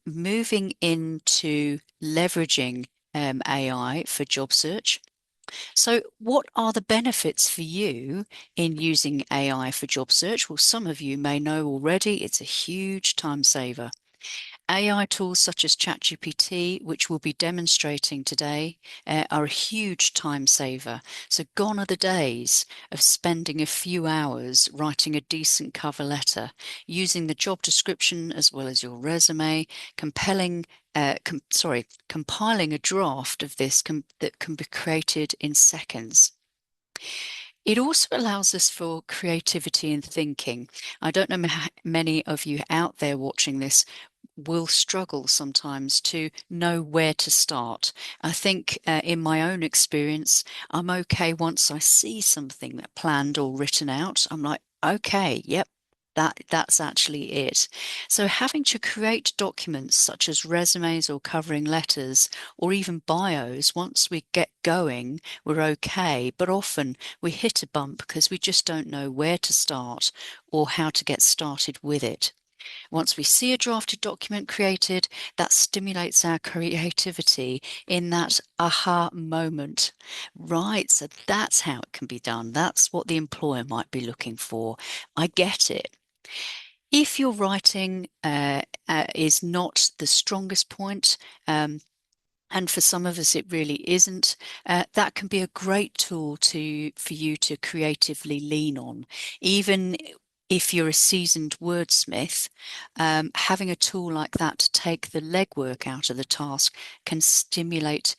moving into leveraging AI for job search. So, what are the benefits for you in using AI for job search? Well, some of you may know already it's a huge time saver. AI tools such as ChatGPT, which we'll be demonstrating today, are a huge time saver. So gone are the days of spending a few hours writing a decent cover letter, using the job description as well as your resume, compiling a draft of this that can be created in seconds. It also allows us for creativity and thinking. I don't know many of you out there watching this will struggle sometimes to know where to start. I think in my own experience, I'm okay once I see something that planned or written out. I'm like, okay, yep. That's actually it. So having to create documents such as resumes or covering letters or even bios, once we get going, we're okay. But often we hit a bump because we just don't know where to start or how to get started with it. Once we see a drafted document created, that stimulates our creativity in that aha moment. Right, so that's how it can be done. That's what the employer might be looking for. I get it. If your writing is not the strongest point, and for some of us it really isn't, that can be a great tool for you to creatively lean on. Even if you're a seasoned wordsmith, having a tool like that to take the legwork out of the task can stimulate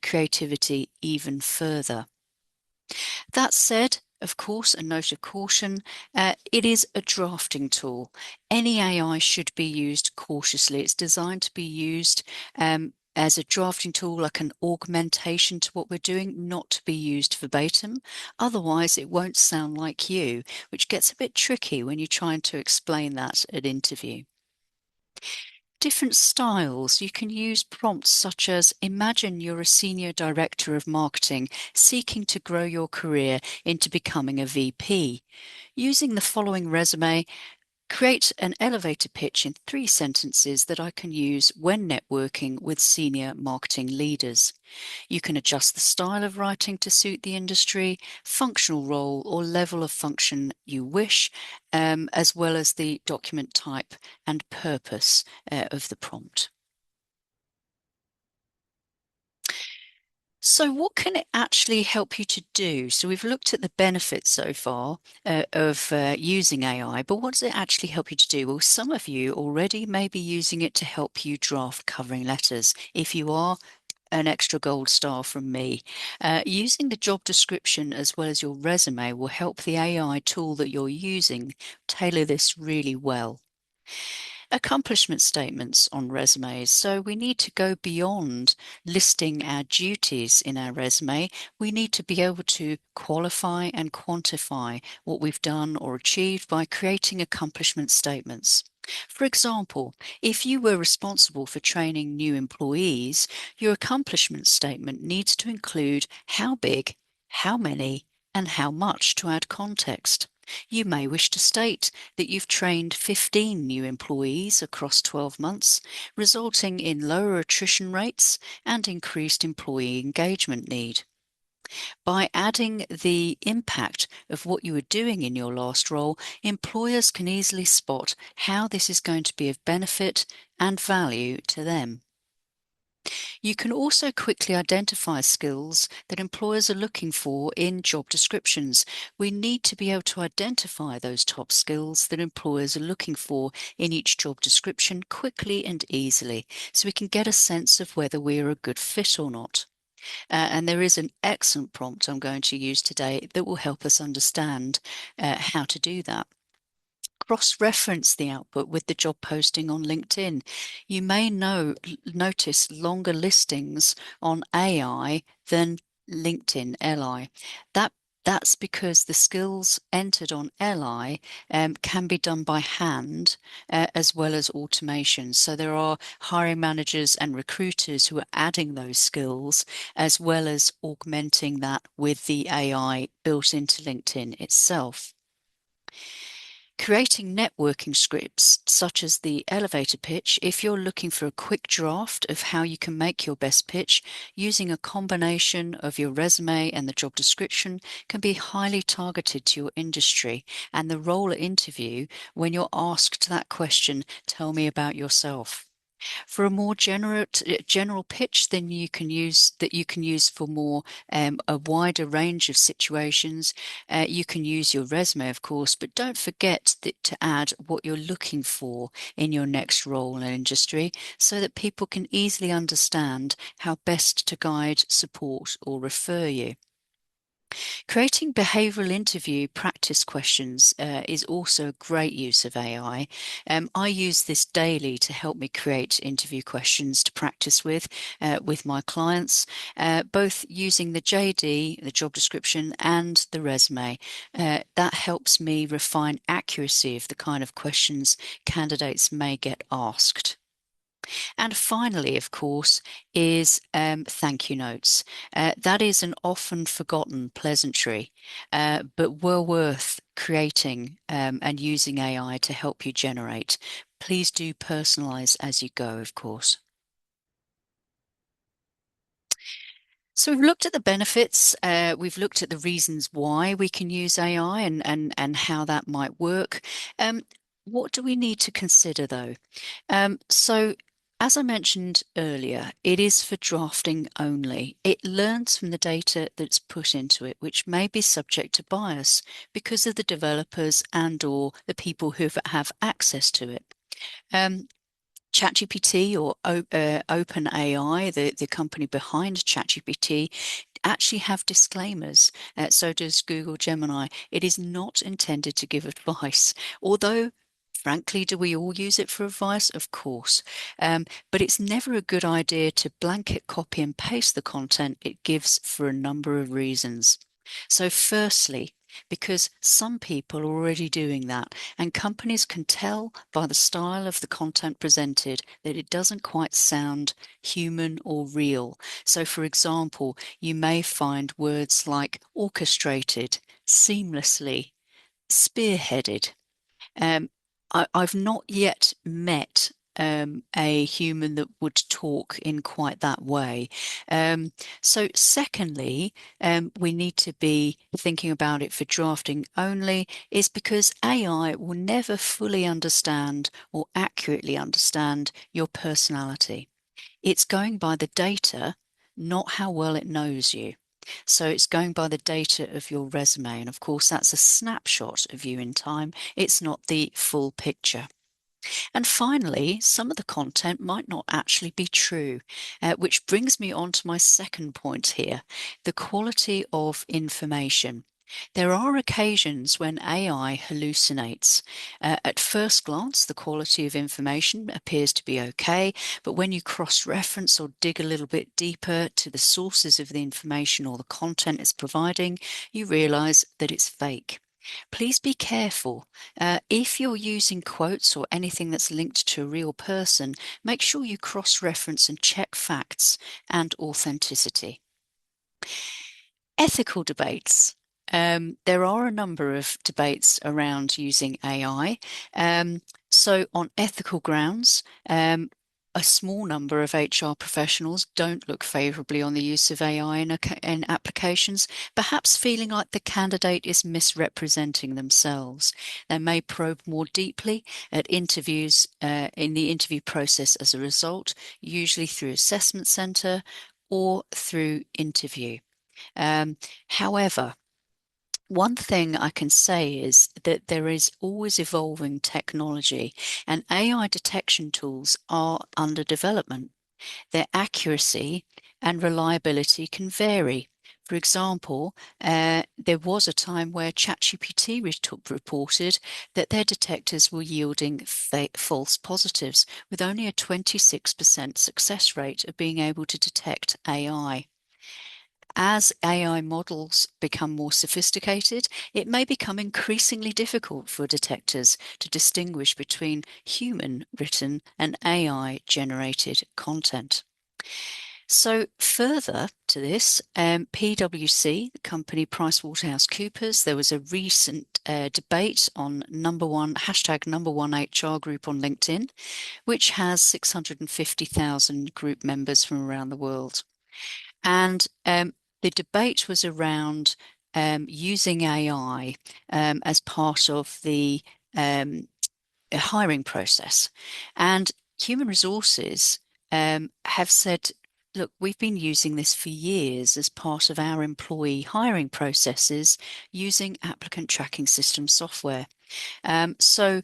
creativity even further. That said, of course, a note of caution, it is a drafting tool. Any AI should be used cautiously. It's designed to be used as a drafting tool, like an augmentation to what we're doing, not to be used verbatim. Otherwise, it won't sound like you, which gets a bit tricky when you're trying to explain that at interview. Different styles. You can use prompts such as, imagine you're a senior director of marketing seeking to grow your career into becoming a VP. Using the following resume, create an elevator pitch in 3 sentences that I can use when networking with senior marketing leaders. You can adjust the style of writing to suit the industry, functional role, or level of function you wish, as well as the document type and purpose of the prompt. So, what can it actually help you to do? So, we've looked at the benefits so far of using AI, but what does it actually help you to do? Well, some of you already may be using it to help you draft covering letters. If you are, an extra gold star from me. Using the job description as well as your resume will help the AI tool that you're using tailor this really well. Accomplishment statements on resumes. So we need to go beyond listing our duties in our resume. We need to be able to qualify and quantify what we've done or achieved by creating accomplishment statements. For example, if you were responsible for training new employees, your accomplishment statement needs to include how big, how many, and how much to add context. You may wish to state that you've trained 15 new employees across 12 months, resulting in lower attrition rates and increased employee engagement need. By adding the impact of what you were doing in your last role, employers can easily spot how this is going to be of benefit and value to them. You can also quickly identify skills that employers are looking for in job descriptions. We need to be able to identify those top skills that employers are looking for in each job description quickly and easily, so we can get a sense of whether we are a good fit or not. And there is an excellent prompt I'm going to use today that will help us understand how to do that. Cross-reference the output with the job posting on LinkedIn. You may notice longer listings on AI than LinkedIn LI. That's because the skills entered on LI can be done by hand as well as automation. So there are hiring managers and recruiters who are adding those skills as well as augmenting that with the AI built into LinkedIn itself. Creating networking scripts, such as the elevator pitch, if you're looking for a quick draft of how you can make your best pitch, using a combination of your resume and the job description can be highly targeted to your industry and the role at interview when you're asked that question, tell me about yourself. For a more general pitch, then you can use for more a wider range of situations. You can use your resume, of course, but don't forget to add what you're looking for in your next role and industry, so that people can easily understand how best to guide, support, or refer you. Creating behavioral interview practice questions is also a great use of AI. I use this daily to help me create interview questions to practice with my clients, both using the JD, the job description, and the resume. That helps me refine accuracy of the kind of questions candidates may get asked. And finally, of course, is thank you notes. That is an often forgotten pleasantry, but well worth creating and using AI to help you generate. Please do personalize as you go, of course. So we've looked at the benefits, we've looked at the reasons why we can use AI and how that might work. What do we need to consider though? So as I mentioned earlier, it is for drafting only. It learns from the data that's put into it, which may be subject to bias because of the developers and or the people who have access to it. ChatGPT or OpenAI, the company behind ChatGPT, actually have disclaimers. So does Google Gemini. It is not intended to give advice, although frankly, do we all use it for advice? Of course. But it's never a good idea to blanket copy and paste the content it gives for a number of reasons. So firstly, because some people are already doing that, and companies can tell by the style of the content presented that it doesn't quite sound human or real. So, for example, you may find words like orchestrated, seamlessly, spearheaded. Um, I've not yet met a human that would talk in quite that way. So, secondly, we need to be thinking about it for drafting only, is because AI will never fully understand or accurately understand your personality. It's going by the data, not how well it knows you. So it's going by the data of your resume. And of course, that's a snapshot of you in time. It's not the full picture. And finally, some of the content might not actually be true, which brings me on to my second point here, the quality of information. There are occasions when AI hallucinates. At first glance, the quality of information appears to be okay, but when you cross-reference or dig a little bit deeper to the sources of the information or the content it's providing, you realize that it's fake. Please be careful. If you're using quotes or anything that's linked to a real person, make sure you cross-reference and check facts and authenticity. Ethical debates. There are a number of debates around using AI. So, on ethical grounds, a small number of HR professionals don't look favorably on the use of AI in applications, perhaps feeling like the candidate is misrepresenting themselves. They may probe more deeply at interviews in the interview process as a result, usually through assessment center or through interview. However, one thing I can say is that there is always evolving technology, and AI detection tools are under development. Their accuracy and reliability can vary. For example, there was a time where ChatGPT reported that their detectors were yielding false positives, with only a 26% success rate of being able to detect AI. As AI models become more sophisticated, it may become increasingly difficult for detectors to distinguish between human written and AI generated content. So further to this, PwC, the company PricewaterhouseCoopers, there was a recent debate on #1 HR group on LinkedIn, which has 650,000 group members from around the world. And the debate was around using AI as part of the hiring process. And human resources have said, look, we've been using this for years as part of our employee hiring processes using applicant tracking system software. So,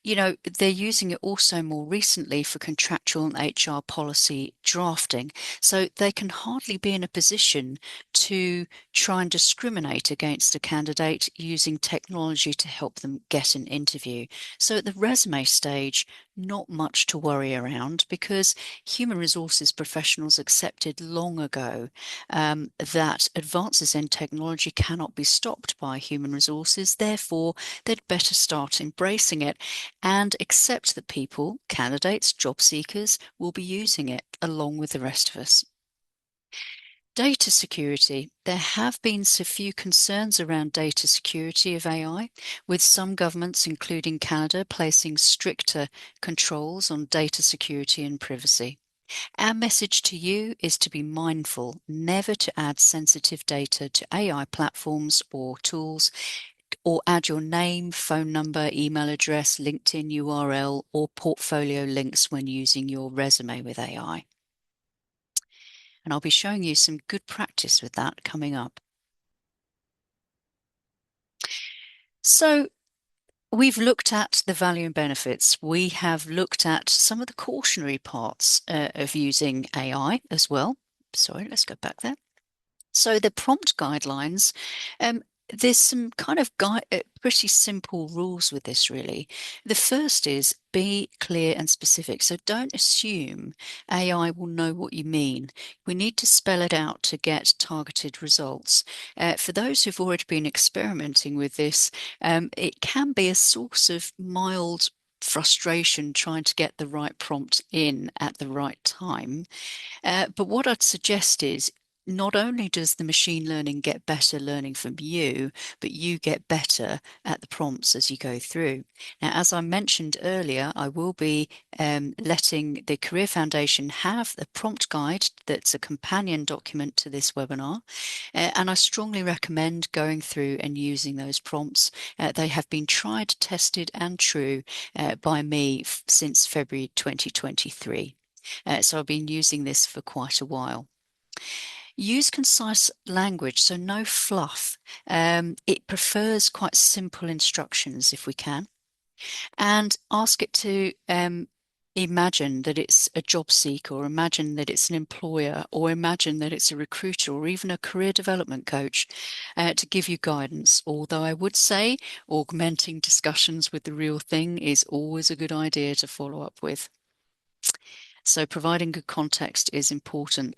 they're using it also more recently for contractual and HR policy drafting. So they can hardly be in a position to try and discriminate against a candidate using technology to help them get an interview. So at the resume stage, not much to worry around because human resources professionals accepted long ago that advances in technology cannot be stopped by human resources. Therefore, they'd better start embracing it and accept that people, candidates, job seekers, will be using it along with the rest of us. Data security. There have been so few concerns around data security of AI, with some governments, including Canada, placing stricter controls on data security and privacy. Our message to you is to be mindful never to add sensitive data to AI platforms or tools, or add your name, phone number, email address, LinkedIn URL, or portfolio links when using your resume with AI. And I'll be showing you some good practice with that coming up. So we've looked at the value and benefits. We have looked at some of the cautionary parts of using AI as well. Sorry, let's go back there. So the prompt guidelines, there's some kind of pretty simple rules with this, really. The first is be clear and specific. So don't assume AI will know what you mean. We need to spell it out to get targeted results. For those who've already been experimenting with this, it can be a source of mild frustration trying to get the right prompt in at the right time. But what I'd suggest is not only does the machine learning get better learning from you, but you get better at the prompts as you go through. Now, as I mentioned earlier, I will be letting the Career Foundation have the prompt guide that's a companion document to this webinar. And I strongly recommend going through and using those prompts. They have been tried, tested, and true by me since February 2023. So I've been using this for quite a while. Use concise language, so no fluff. It prefers quite simple instructions if we can. And ask it to imagine that it's a job seeker, or imagine that it's an employer, or imagine that it's a recruiter, or even a career development coach to give you guidance. Although I would say augmenting discussions with the real thing is always a good idea to follow up with. So providing good context is important.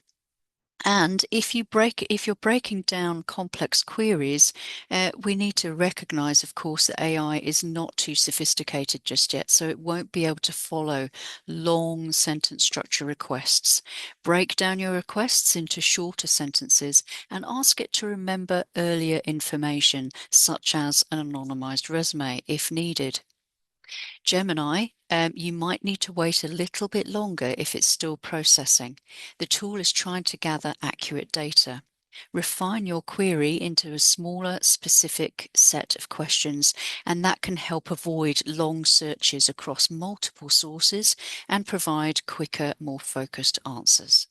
And if you're breaking down complex queries, we need to recognize, of course, that AI is not too sophisticated just yet, so it won't be able to follow long sentence structure requests. Break down your requests into shorter sentences and ask it to remember earlier information, such as an anonymized resume, if needed. Gemini, you might need to wait a little bit longer if it's still processing. The tool is trying to gather accurate data. Refine your query into a smaller, specific set of questions, and that can help avoid long searches across multiple sources and provide quicker, more focused answers.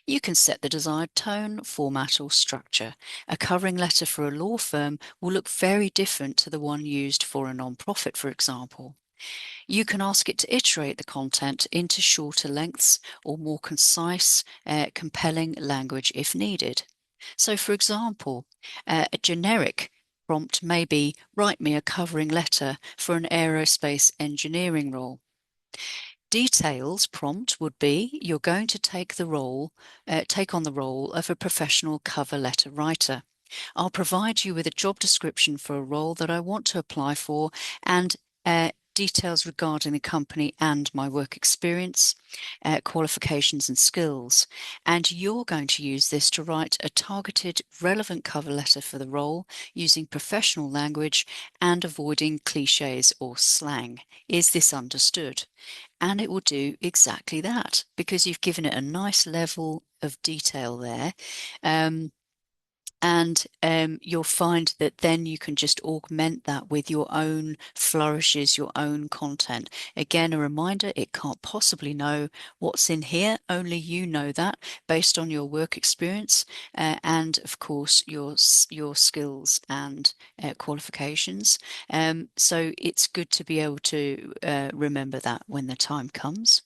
You can set the desired tone, format, or structure. A covering letter for a law firm will look very different to the one used for a non-profit, for example. You can ask it to iterate the content into shorter lengths or more concise, compelling language if needed. So, for example, a generic prompt may be, write me a covering letter for an aerospace engineering role. Details prompt would be, you're going to take on the role of a professional cover letter writer. I'll provide you with a job description for a role that I want to apply for, and details regarding the company and my work experience, qualifications and skills. And you're going to use this to write a targeted, relevant cover letter for the role using professional language and avoiding cliches or slang. Is this understood? And it will do exactly that because you've given it a nice level of detail there. And you'll find that then you can just augment that with your own flourishes, your own content. Again, a reminder, it can't possibly know what's in here. Only you know that based on your work experience and, of course, your skills and qualifications. So it's good to be able to remember that when the time comes.